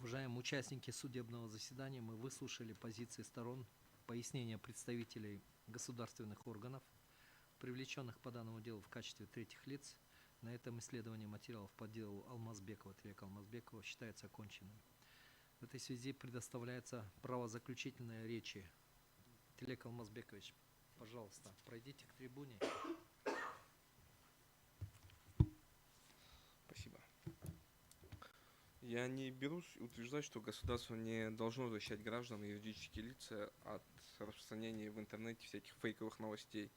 Уважаемые участники судебного заседания, мы выслушали позиции сторон, пояснения представителей государственных органов, привлеченных по данному делу в качестве третьих лиц. На этом исследование материалов по делу Алмазбекова, Тилека Алмазбекова считается оконченным. В этой связи предоставляется право заключительной речи. Тилек Алмазбекович, пожалуйста, пройдите к трибуне. Спасибо. Я не берусь утверждать, что государство не должно защищать граждан и юридические лица от распространения в интернете всяких фейковых новостей.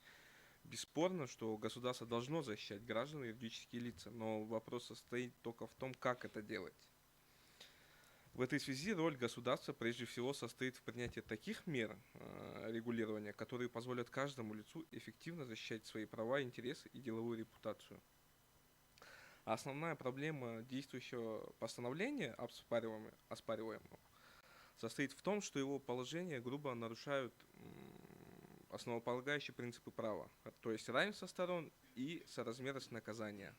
Бесспорно, что государство должно защищать граждан и юридические лица, но вопрос состоит только в том, как это делать. В этой связи роль государства прежде всего состоит в принятии таких мер регулирования, которые позволят каждому лицу эффективно защищать свои права, интересы и деловую репутацию. Основная проблема действующего постановления, оспариваемого, состоит в том, что его положения грубо нарушают основополагающие принципы права, то есть равенство сторон и соразмерность наказания.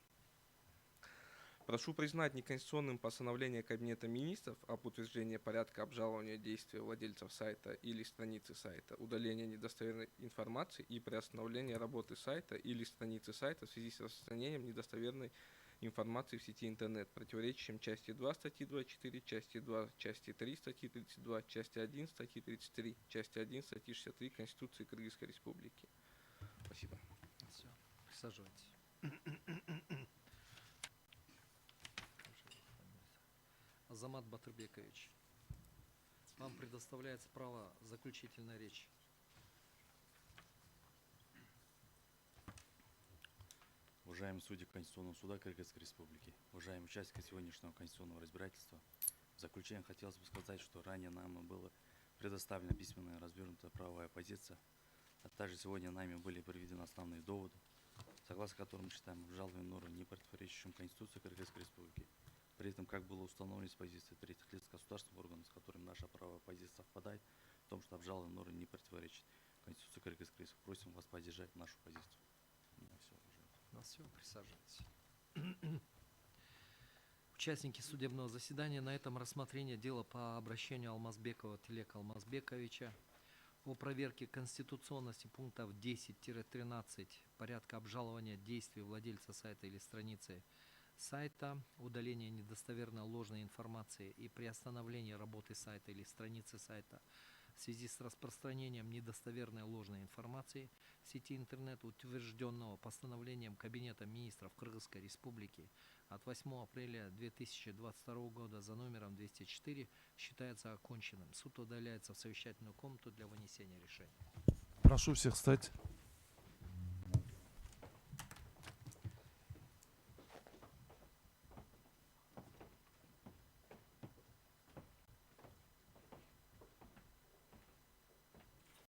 Прошу признать неконституционным постановление Кабинета министров об утверждении порядка обжалования действий владельцев сайта или страницы сайта, удаления недостоверной информации и приостановления работы сайта или страницы сайта в связи с распространением недостоверной информации в сети интернет, противоречащим части 2 статьи 24, части 2 части 3 статьи 32, части 1 статьи 33, части 1 статьи 63 Конституции Кыргызской Республики. Спасибо. Все, присаживайтесь. Азамат Батырбекович, вам предоставляется право заключительной речи. Уважаемые судьи Конституционного суда Кыргызской Республики, уважаемые участники сегодняшнего конституционного разбирательства, в заключение хотелось бы сказать, что ранее нам была предоставлена письменная развернутая правовая позиция, а также сегодня нами были приведены основные доводы, согласно которым мы считаем обжалованные нормы не противоречащим Конституции Кыргызской Республики. При этом, как было установлено с позиции третьих лиц государственных органов, с которыми наша правовая позиция совпадает, в том, что обжалованные нормы не противоречат Конституции Кыргызской Республики. Просим вас поддержать нашу позицию. У меня все, На все, присаживайтесь. Участники судебного заседания, на этом рассмотрение дела по обращению Алмазбекова Тилека Алмазбековича о проверке конституционности пунктов 10-13 порядка обжалования действий владельца сайта или страницы сайта, удаления недостоверной ложной информации и приостановления работы сайта или страницы сайта в связи с распространением недостоверной ложной информации в сети интернет, утвержденного постановлением Кабинета министров Кыргызской Республики от 8 апреля 2022 года за номером 204, считается оконченным. Суд удаляется в совещательную комнату для вынесения решения. Прошу всех встать.